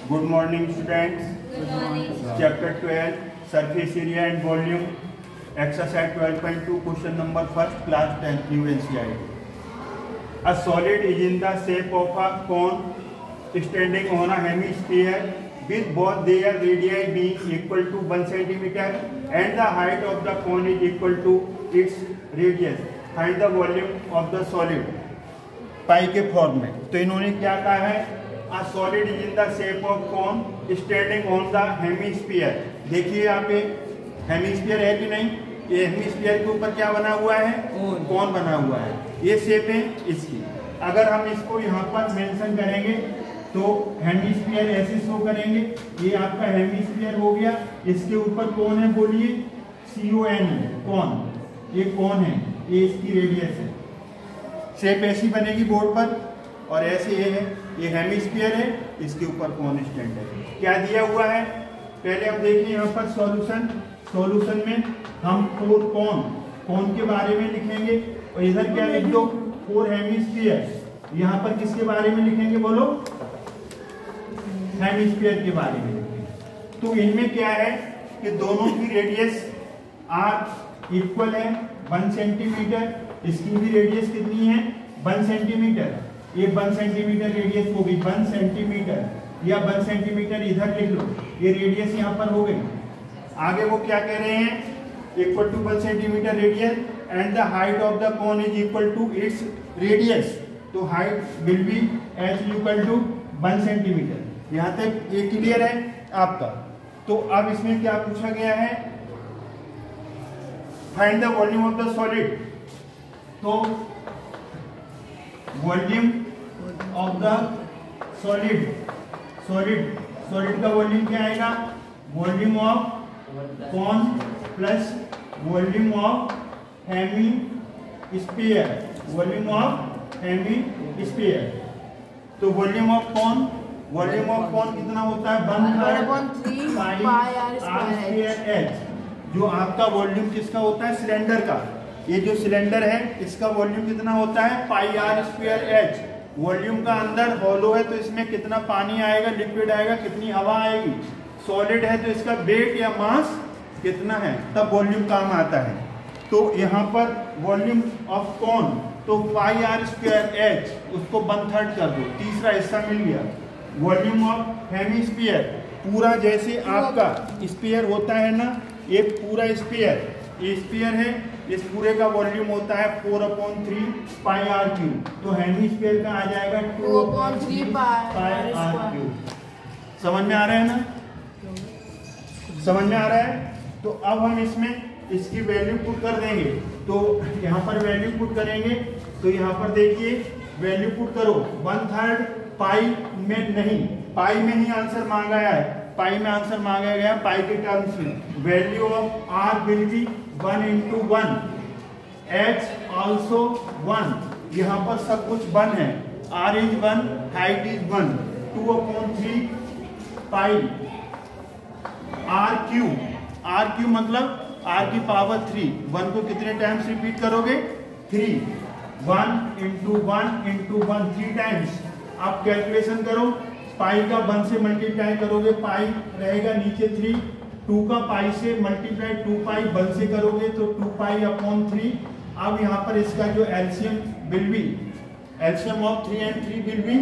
Good morning, students. Good morning. Chapter 12, Surface Area and Volume, Exercise 12.2, question number 1st, class 10th, new NCERT. A solid is in the shape of a cone standing on a hemisphere with both their radii being equal to 1 centimeter and the height of the cone is equal to its radius. Find the volume of the solid. पाई के form में तो इन्होंने क्या कहा है, A solid is in the shape of cone standing on the hemisphere. देखिए यहाँ पे हेमिस्फीयर है कि नहीं, ये हेमिस्फीयर के ऊपर क्या बना हुआ है, कौन बना हुआ है, ये शेप है इसकी। अगर हम इसको यहाँ पर मेंशन करेंगे तो हेमिस्फीयर ऐसे शो करेंगे, ये आपका हेमिस्फीयर हो गया, इसके ऊपर कौन है बोलिए, CON कौन, ये कौन है, ये इसकी रेडियस है। शेप ऐसी बनेगी बोर्ड पर और ऐसे ये है, ये हेमिस्फीयर है, इसके ऊपर कौन स्टैंड है। क्या दिया हुआ है, पहले हम देखिए यहाँ पर सॉल्यूशन में हम कौन के बारे में लिखेंगे और इधर क्या लिख दो, 4 हेमिस्फीयर। यहाँ पर किसके बारे में लिखेंगे बोलो, हेमिस्फीयर के बारे में लिखेंगे। तो इनमें क्या है कि दोनों की रेडियस आर इक्वल है 1 सेंटीमीटर, इसकी भी रेडियस कितनी है 1 सेंटीमीटर, ये 1 सेंटीमीटर रेडियस होगी 1 सेंटीमीटर या 1 सेंटीमीटर इधर लिख लो, ये रेडियस यहाँ पर हो गई। आगे वो क्या कह रहे हैं, equal to 1 centimetre radius and the height of the cone is equal to its radius, तो height will be as equal to 1 centimetre. यहाँ तक ये क्लियर है आपका। तो अब इसमें क्या पूछा गया है, find the volume of the solid. तो वॉल्यूम ऑफ द सॉलिड का वॉल्यूम क्या आएगा, volume of cone plus volume of hemisphere, volume of hemisphere. तो वॉल्यूम ऑफ कॉन कितना होता है 1/3 पाई r स्क्वायर h। जो आपका वॉल्यूम किसका होता है, सिलेंडर का, ये जो सिलेंडर है इसका वॉल्यूम कितना होता है पाई r स्क्वायर h। वॉल्यूम का अंदर हॉलो है तो इसमें कितना पानी आएगा, लिक्विड आएगा, कितनी हवा आएगी। सॉलिड है तो इसका वेट या मास कितना है, तब वॉल्यूम काम आता है। तो यहाँ पर वॉल्यूम ऑफ कॉन, तो पाई r स्क्वायर h, उसको 1/3 कर दो, तीसरा हिस्सा मिल गया। वॉल्यूम ऑफ हेमिस्फीयर, पूरा जैसे आपका स्फीयर होता है ना, ये पूरा स्फीयर, ये स्फीयर है, इस पूरे का वॉल्यूम होता है 4/3 पाई r क्यूब। तो हेमिस्फीयर का आ जाएगा 2/3 पाई r क्यूब। समझ में आ रहा है ना, समझ में आ रहा है। तो अब हम इसमें इसकी वैल्यू पुट कर देंगे, तो यहाँ पर वैल्यू पुट करेंगे, तो यहाँ पर देखिए वैल्यू पुट करो 1/3 पाई में नहीं, पाई में ही आंसर मांगा है, पाई में आंसर मांगा गया पाई के टर्म्स में। Value of r will be 1 into 1, h also 1, यहाँ पर सब कुछ 1 है, r is 1, height is 1, 2/3 pi r Q मतलब r की पावर 3। 1 को कितने टाइम्स रिपीट करोगे, 3, 1 into 1 into 1 3 टाइम्स। आप कैलकुलेशन करो, पाई का 1 से मल्टीप्लाई करोगे, पाई रहेगा नीचे 3, 2 का पाई से मल्टीप्लाई 2 पाई 1 से करोगे तो 2 पाई/3। अब यहाँ पर इसका जो LCM will be, LCM of 3 and 3 will be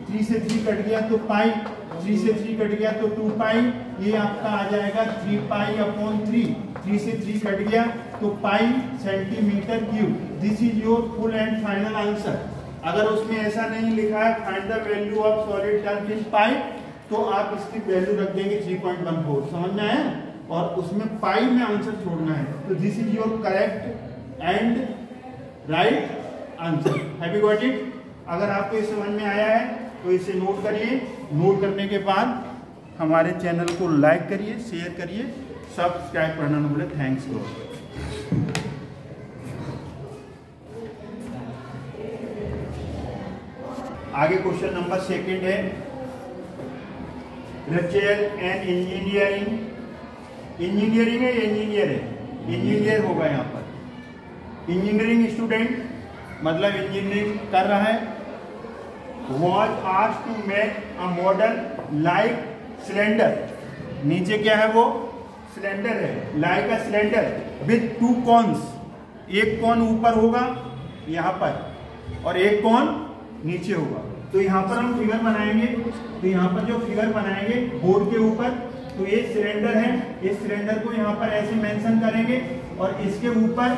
3 से 3 कट गया तो पाई, 3 से 3 कट गया तो 2 पाई, ये आपका आ जाएगा 3 पाई/3, 3 से 3 कट गया तो pi centimetre cube. This is your full and final answer. अगर उसमें ऐसा नहीं लिखा है find the value of solid terms in pi, तो आप इसकी वैल्यू रख देंगे 3.14। समझ में आया, और उसमें पाई में आंसर छोड़ना है। तो this is your correct and right answer. Have you got it. अगर आपको इस समझ में आया है तो इसे नोट करिए, नोट करने के बाद हमारे चैनल को लाइक करिए, शेयर करिए, सब्सक्राइब करना न भूलें। Thanks God. आगे क्वेश्चन नंबर 2 है, रचेल एंड इंजीनियरिंग है, इंजीनियर है, इंजीनियर होगा यहाँ पर। इंजीनियरिंग स्टूडेंट मतलब इंजीनियरिंग कर रहा है, was asked to make a model like cylinder. नीचे क्या है वो सिलेंडर है, like a cylinder with two cones. एक कौन ऊपर होगा यहाँ पर और एक कौन नीचे होगा। तो यहाँ पर हम फिगर बनाएंगे, तो यहाँ पर जो फिगर बनाएंगे बोर्ड के ऊपर, तो ये सिलेंडर है, इस सिलेंडर को यहाँ पर ऐसे मेंशन करेंगे और इसके ऊपर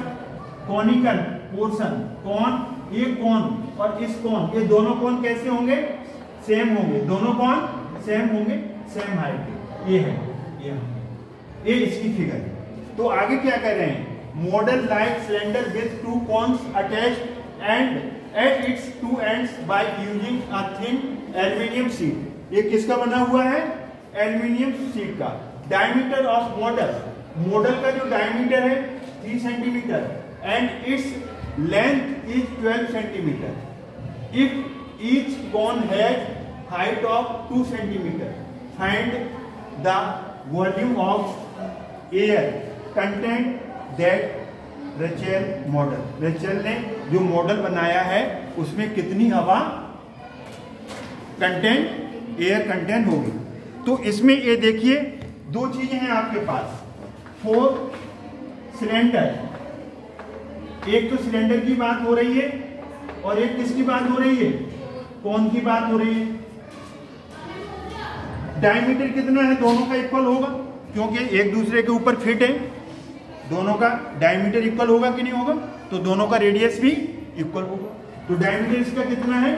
कॉनिकल पोर्शन, कौन, ये कौन और इस कौन, ये दोनों कौन कैसे होंगे, सेम होंगे, दोनों कौन सेम होंगे, सेम हाइट के। ये है, ये इसकी फिगर। तो आगे क्या कर रहे हैं, model like cylinder with two cones attached and at its two ends by using a thin aluminium sheet. ये किसका बना हुआ है, एल्यूमिनियम शीट का। डायमीटर ऑफ मॉडल, मॉडल का जो डायमीटर है 3 centimetre and its length is 12 centimetre. If each cone has height of 2 centimetre, find the volume of air content that Rachel model. Rachel ने जो मॉडल बनाया है उसमें कितनी हवा कंटेंट, एयर कंटेंट होगी। तो इसमें ये देखिए दो चीजें हैं आपके पास, 4 सिलेंडर, एक तो सिलेंडर की बात हो रही है और एक किसकी बात हो रही है, कौन की बात हो रही है। डायमीटर कितना है, दोनों का इक्वल होगा क्योंकि एक दूसरे के ऊपर फिट है, दोनों का डायमीटर इक्वल होगा कि नहीं होगा, तो दोनों का रेडियस भी इक्वल होगा। तो डायमीटर इसका कितना है,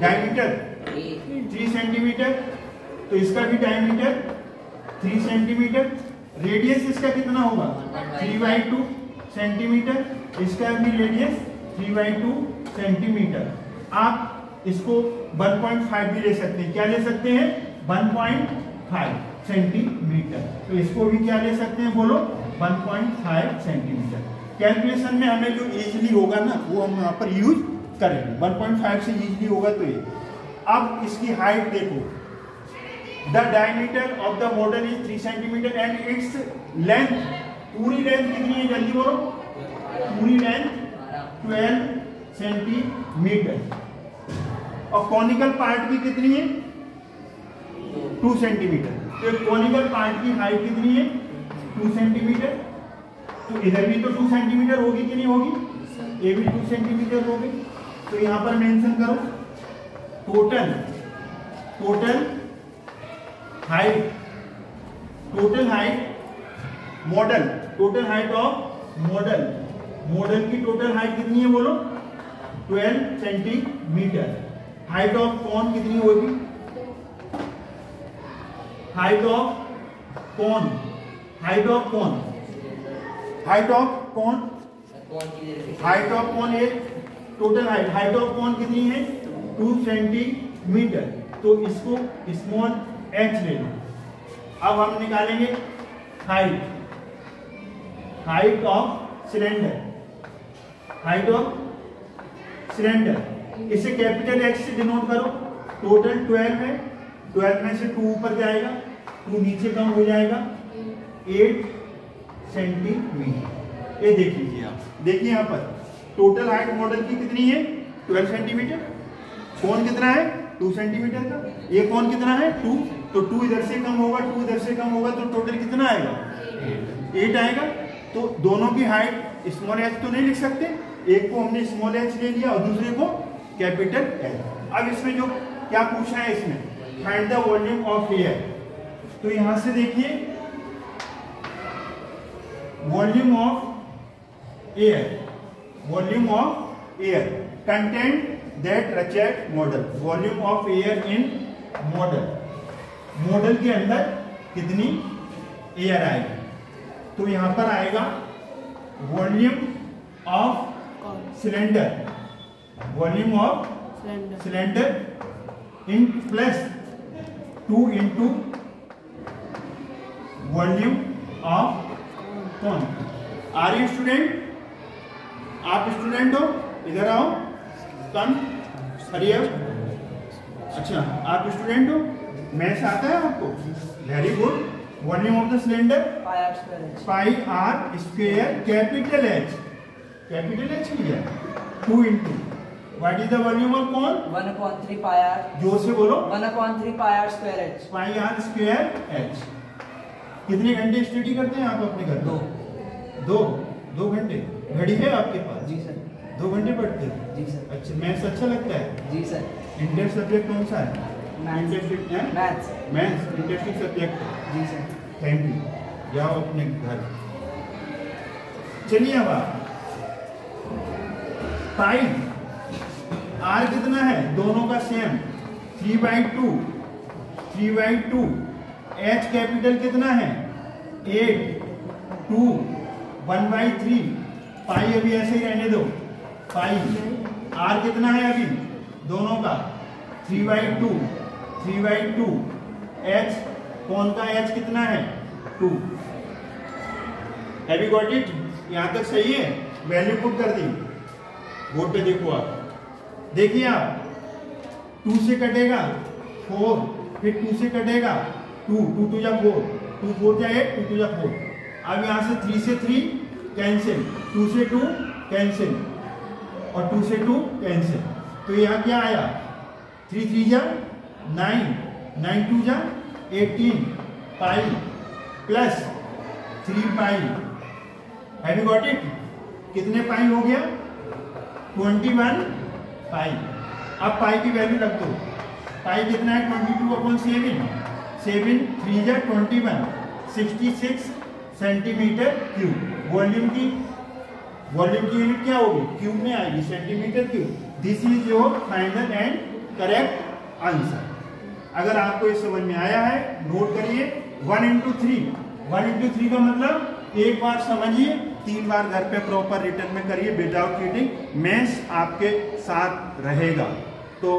डायमीटर 3 सेंटीमीटर, तो इसका भी डायमीटर 3 सेंटीमीटर। रेडियस इसका कितना होगा 3/2 सेंटीमीटर, इसका भी रेडियस 3/2 सेंटीमीटर। आप इसको 1.5 भी ले सकते हैं, क्या ले सकते हैं 1.5 सेंटीमीटर। तो इसको भी क्या ले सकते हैं, बोलो 1.5 सेंटीमीटर। कैलकुलेशन में हमें जो इजीली होगा ना वो हम यहाँ पर यूज करेंगे, 1.5 से इजीली होगा तो ये। अब इसकी हाइट देखो, the diameter of the model is 3 centimetre and its length, पूरी लेंथ कितनी है जल्दी बोलो, पूरी लेंथ 12 सेंटीमीटर। और कॉनिकल पार्ट की कितनी है 2 सेंटीमीटर। तो कॉनिकल पार्ट की हाइट कितनी है 2 सेंटीमीटर। तो इधर भी तो 2 सेंटीमीटर होगी कि नहीं होगी, ये भी 2 सेंटीमीटर होगी। तो यहाँ पर मेंशन करो total height, total height model, total height of model, model की टोटल हाइट कितनी है बोलो 12 सेंटीमीटर। हाइट ऑफ कौन कितनी होगी, हाइट ऑफ कौन, हाइट ऑफ कौन, हाइट ऑफ कौन, हाइट ऑफ कौन है टोटल हाइट, हाइट ऑफ कौन कितनी है 2 सेंटीमीटर। तो इसको स्मॉल h ले लो। अब हम निकालेंगे height, height of cylinder, height of cylinder, इसे कैपिटल H से डिनोट करो। टोटल 12 है, 12 में से 2 ऊपर जाएगा, 2 नीचे कम हो जाएगा, 8 सेंटीमीटर। ये देख लीजिए आप, देखिए यहाँ पर टोटल हाइट मॉडल की कितनी है 12 सेंटीमीटर, कौन कितना है 2 सेंटीमीटर का, ये कौन कितना है 2, तो 2 इधर से कम होगा, 2 इधर से कम होगा, तो टोटल कितना आएगा 8 आएगा। तो दोनों की हाइट स्मॉल h तो नहीं लिख सकते, एक को हमने स्मॉल h ले लिया और दूसरे को कैपिटल H। अब इसमें जो क्या पूछा है, इसमें find the volume of air. तो यहां से देखिए volume of air, volume of air content that ratchet model, volume of air in model, model के अंदर कितनी एयर आएगी। तो यहां पर आएगा volume of cylinder, volume of cylinder in plus 2 into volume of कौन। आर यू स्टूडेंट, आप स्टूडेंट हो, इधर आओ, कम हरियर। अच्छा आप स्टूडेंट हो, मैथ्स आता है आपको, very good. Volume of the cylinder pi r square capital H, capital H लिया 2 into what is the volume of cone? 1/3 pi r। जोर से बोलो। 1/3 pi r square h। Pi r square h। कितने घंटे study करते हैं आप अपने घर में? 2 घंटे। घड़ी है आपके पास? जी सर। 2 घंटे पढ़ते हैं? जी सर। अच्छा, मैथ्स अच्छा लगता है? जी सर। इंटरेस्ट सब्जेक्ट कौन सा है? मैथ्स। मैथ्स इंटरेस्टिंग सब्जेक्ट है। जी सर। Thank you. जाओ अपने घर। चलिए अब आप पाई आर कितना है? दोनों का सेम 3/2। 3/2। एच कैपिटल कितना है? 8 2 1/3। पाई अभी ऐसे ही रहने दो। पाई आर कितना है अभी दोनों का? 3/2। 3/2। एच कौन का एच कितना है? 2। Have you got it? यहां तक सही है? वैल्यू पुट कर दी। बोर्ड पे देखो आप। देखिए आप 2 से कटेगा 4, फिर 2 से कटेगा 2 2 2 जा 4, 2 4 जा 8, 2 2 जा 4। अब यहां से 3 से 3 कैंसिल, 2 से 2 कैंसिल और 2 से 2 कैंसिल। तो यहाँ क्या आया? 3 3 जा 9, 9 2 जा 18 pi plus 3 pi. Have you got it? कितने पाई हो गया? 21 पाई। अब पाई की वैल्यू रख दो। पाई कितना है? 22/7। 7 3 जा 21, 66 सेंटीमीटर क्यूब। वॉल्यूम की यूनिट क्या होगी? क्यूब में आएगी, centimetre cube. This is your final and correct answer. अगर आपको ये समझ में आया है, नोट करिए। 1 into 3। 1 into 3 का मतलब एक बार समझिए, 3 बार घर पे प्रॉपर रिटर्न में करिए विदाउट चीटिंग। मैथ्स आपके साथ रहेगा। तो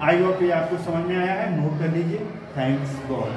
आई होप ये आपको समझ में आया है। नोट कर लीजिए। Thanks God.